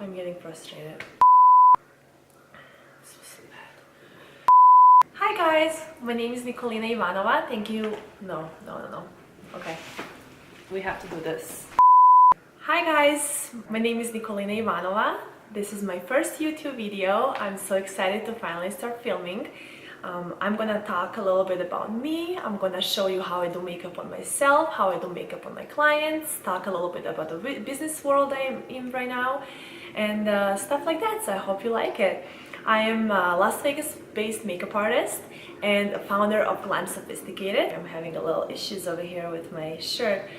I'm getting frustrated. Hi guys, my name is Nikolina Ivanova. Thank you. No. Okay, we have to do this. Hi guys, my name is Nikolina Ivanova. This is my first YouTube video. I'm so excited to finally start filming. I'm gonna talk a little bit about me. I'm gonna show you how I do makeup on myself, how I do makeup on my clients, talk a little bit about the business world I'm in right now, and stuff like that. So I hope you like it. I am a Las Vegas based makeup artist and a founder of Glam Sophisticated. I'm having a little issues over here with my shirt.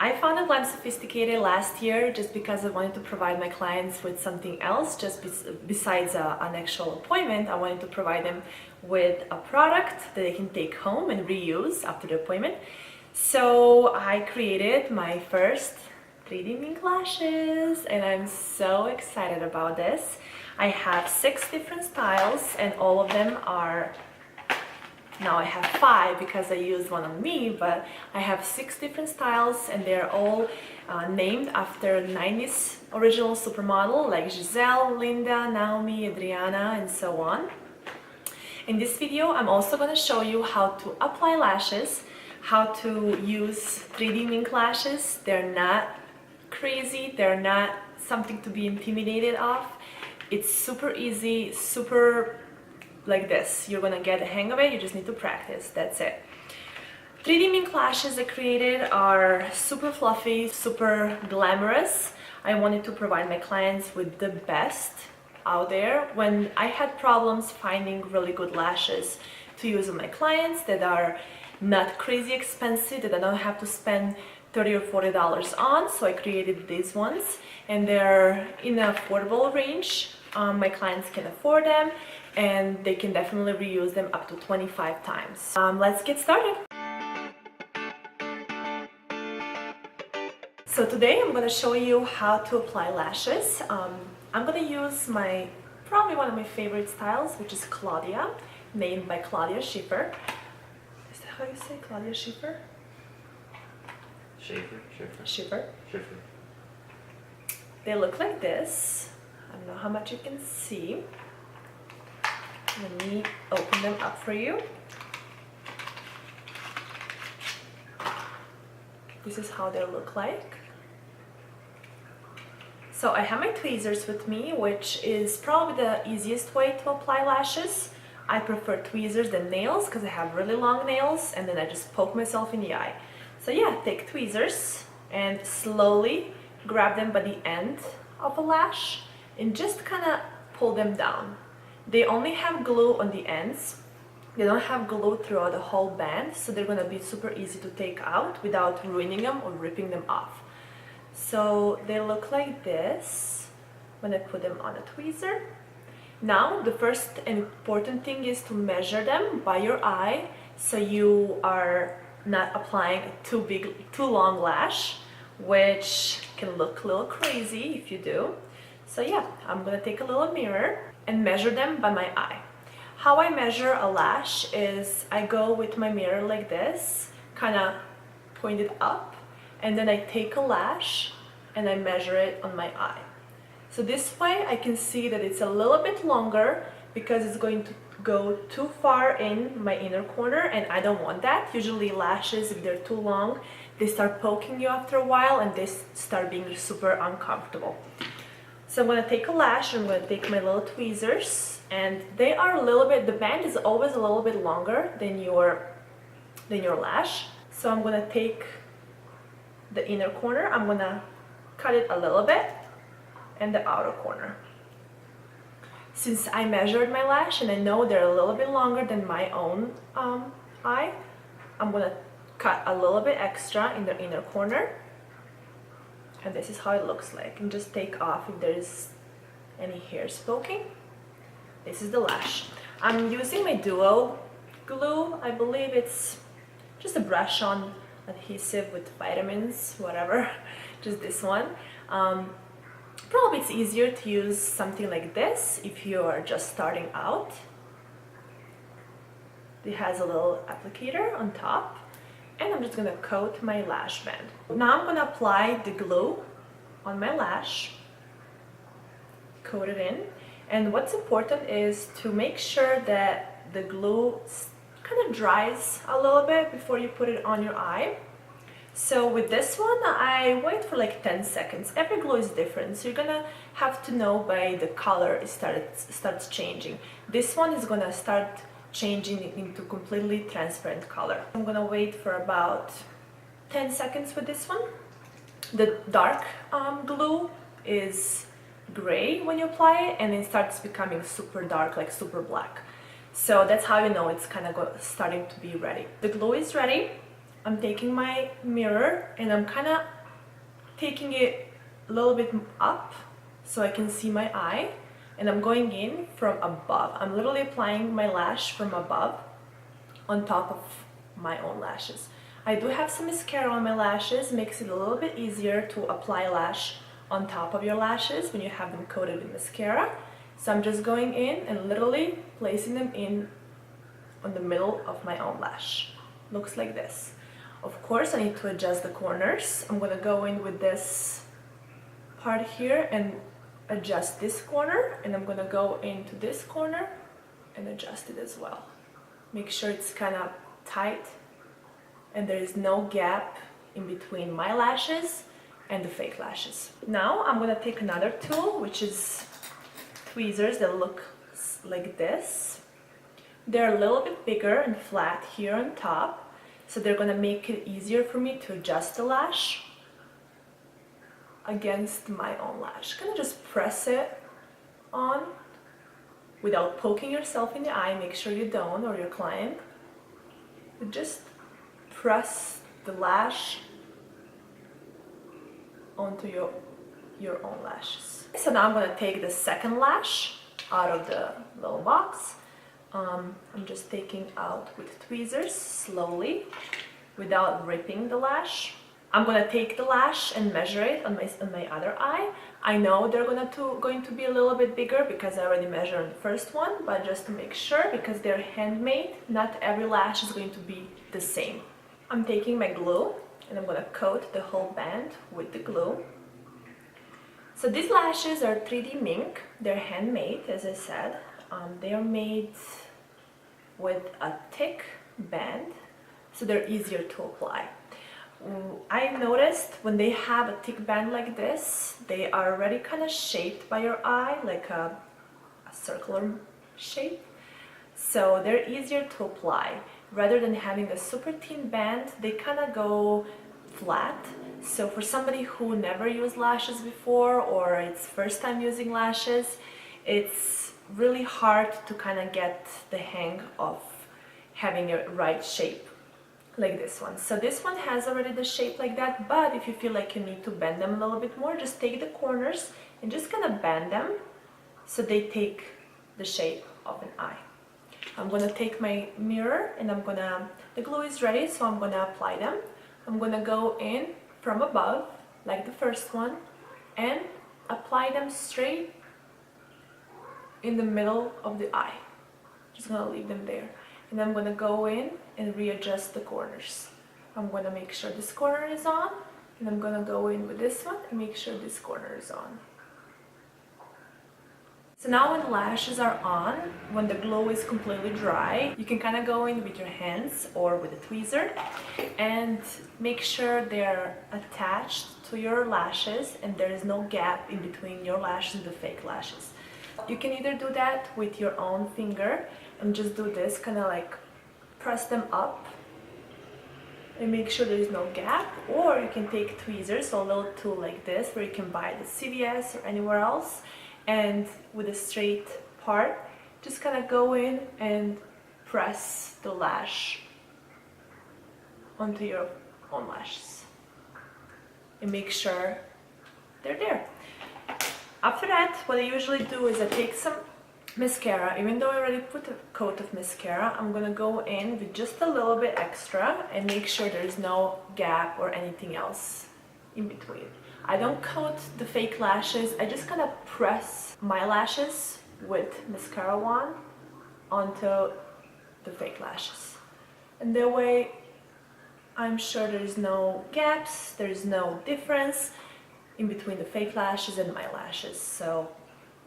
I founded Glam Sophisticated last year just because I wanted to provide my clients with something else, just besides an actual appointment. I wanted to provide them with a product that they can take home and reuse after the appointment. So I created my first 3D Mink Lashes, and I'm so excited about this. I have 6 different styles, and all of them are... Now I have 5 because I used one on me, but I have 6 different styles, and they're all named after 90s original supermodel like Gisele, Linda, Naomi, Adriana, and so on. In this video, I'm also going to show you how to apply lashes, how to use 3D Mink Lashes. They're not crazy, they're not something to be intimidated of. It's super easy, super like this. You're gonna get the hang of it, you just need to practice, that's it. 3D Mink Lashes I created are super fluffy, super glamorous. I wanted to provide my clients with the best out there. When I had problems finding really good lashes to use on my clients that are not crazy expensive, that I don't have to spend $30 or $40 on, so I created these ones, and they're in an affordable range. My clients can afford them, and they can definitely reuse them up to 25 times. Let's get started. So today I'm going to show you how to apply lashes. I'm going to use probably one of my favorite styles, which is Claudia, named by Claudia Schiffer. Is that how you say Claudia Schiffer? Schiffer. They look like this. I don't know how much you can see. Let me open them up for you. This is how they look like. So I have my tweezers with me, which is probably the easiest way to apply lashes. I prefer tweezers than nails because I have really long nails, and then I just poke myself in the eye. So yeah, take tweezers and slowly grab them by the end of a lash and just kind of pull them down. They only have glue on the ends. They don't have glue throughout the whole band, so they're gonna be super easy to take out without ruining them or ripping them off. So they look like this when I put them on a tweezer. Now the first important thing is to measure them by your eye, so you are not applying a too long lash, which can look a little crazy if you do. So yeah, I'm gonna take a little mirror and measure them by my eye. How I measure a lash is I go with my mirror like this, kind of pointed up, and then I take a lash and I measure it on my eye. So this way I can see that it's a little bit longer because it's going to go too far in my inner corner, and I don't want that. Usually lashes, if they're too long, they start poking you after a while and they start being super uncomfortable. So I'm going to take a lash, I'm going to take my little tweezers, and they are a little bit, the band is always a little bit longer than your lash. So I'm going to take the inner corner, I'm going to cut it a little bit, and the outer corner. Since I measured my lash and I know they're a little bit longer than my own eye, I'm going to cut a little bit extra in the inner corner. And this is how it looks like. And just take off if there's any hairs poking. This is the lash. I'm using my duo glue. I believe it's just a brush on adhesive with vitamins, whatever. Just this one. Probably it's easier to use something like this if you are just starting out. It has a little applicator on top. And I'm just going to coat my lash band. Now I'm going to apply the glue on my lash. coat it in. And what's important is to make sure that the glue kind of dries a little bit before you put it on your eye. So with this one, I wait for like 10 seconds. Every glue is different, so you're gonna have to know by the color it starts changing. This one is gonna start changing into completely transparent color. I'm gonna wait for about 10 seconds with this one. The dark glue is gray when you apply it, and it starts becoming super dark, like super black. So that's how you know it's kind of starting to be ready. The glue is ready. I'm taking my mirror and I'm kind of taking it a little bit up so I can see my eye, and I'm going in from above. I'm literally applying my lash from above on top of my own lashes. I do have some mascara on my lashes, makes it a little bit easier to apply lash on top of your lashes when you have them coated with mascara. So I'm just going in and literally placing them in on the middle of my own lash. Looks like this. Of course, I need to adjust the corners. I'm gonna go in with this part here and adjust this corner, and I'm gonna go into this corner and adjust it as well. Make sure it's kind of tight and there is no gap in between my lashes and the fake lashes. Now I'm gonna take another tool, which is tweezers that look like this. They're a little bit bigger and flat here on top, so they're gonna make it easier for me to adjust the lash against my own lash. Gonna just press it on without poking yourself in the eye. Make sure you don't, or your client. But just press the lash onto your own lashes. So now I'm gonna take the second lash out of the little box. I'm just taking out with tweezers slowly without ripping the lash. I'm gonna take the lash and measure it on my other eye. I know they're going to be a little bit bigger because I already measured on the first one, but just to make sure, because they're handmade, not every lash is going to be the same. I'm taking my glue and I'm gonna coat the whole band with the glue. So these lashes are 3D Mink. They're handmade, as I said. They are made with a thick band, so they're easier to apply. I noticed when they have a thick band like this, they are already kind of shaped by your eye, like a circular shape. So they're easier to apply. Rather than having a super thin band, they kind of go flat. So for somebody who never used lashes before, or it's first time using lashes, it's really hard to kind of get the hang of having a right shape like this one. So this one has already the shape like that, but if you feel like you need to bend them a little bit more, just take the corners and just kind of bend them so they take the shape of an eye. I'm gonna take my mirror and the glue is ready, so I'm gonna apply them. I'm gonna go in from above, like the first one, and apply them straight in the middle of the eye. Just gonna leave them there. And I'm gonna go in and readjust the corners. I'm gonna make sure this corner is on, and I'm gonna go in with this one and make sure this corner is on. So now when the lashes are on, when the glue is completely dry, you can kind of go in with your hands or with a tweezer and make sure they're attached to your lashes and there is no gap in between your lashes and the fake lashes. You can either do that with your own finger and just do this, kind of like press them up and make sure there is no gap, or you can take tweezers, so a little tool like this where you can buy it at CVS or anywhere else, and with a straight part just kind of go in and press the lash onto your own lashes and make sure they're there. After that, what I usually do is I take some mascara. Even though I already put a coat of mascara, I'm gonna go in with just a little bit extra and make sure there's no gap or anything else in between. I don't coat the fake lashes, I just kind of press my lashes with mascara wand onto the fake lashes. And that way I'm sure there's no gaps, there's no difference in between the fake lashes and my lashes. So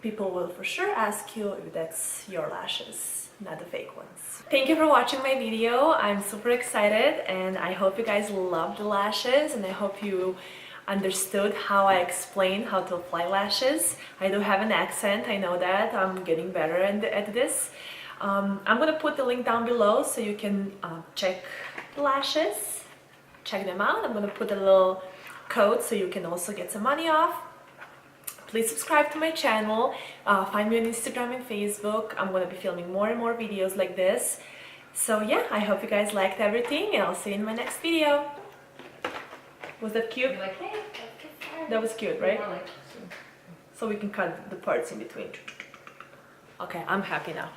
people will for sure ask you if that's your lashes, not the fake ones. Thank you for watching my video. I'm super excited and I hope you guys loved the lashes, and I hope you understood how I explain how to apply lashes. I do have an accent, I know that. I'm getting better at this. I'm gonna put the link down below so you can check the lashes, check them out. I'm gonna put a little code so you can also get some money off. Please subscribe to my channel, find me on Instagram and Facebook. I'm gonna be filming more and more videos like this. So yeah, I hope you guys liked everything, and I'll see you in my next video. Was that cute? You're like, hey, let's get started. That was cute, right? More like, So we can cut the parts in between. Okay, I'm happy now.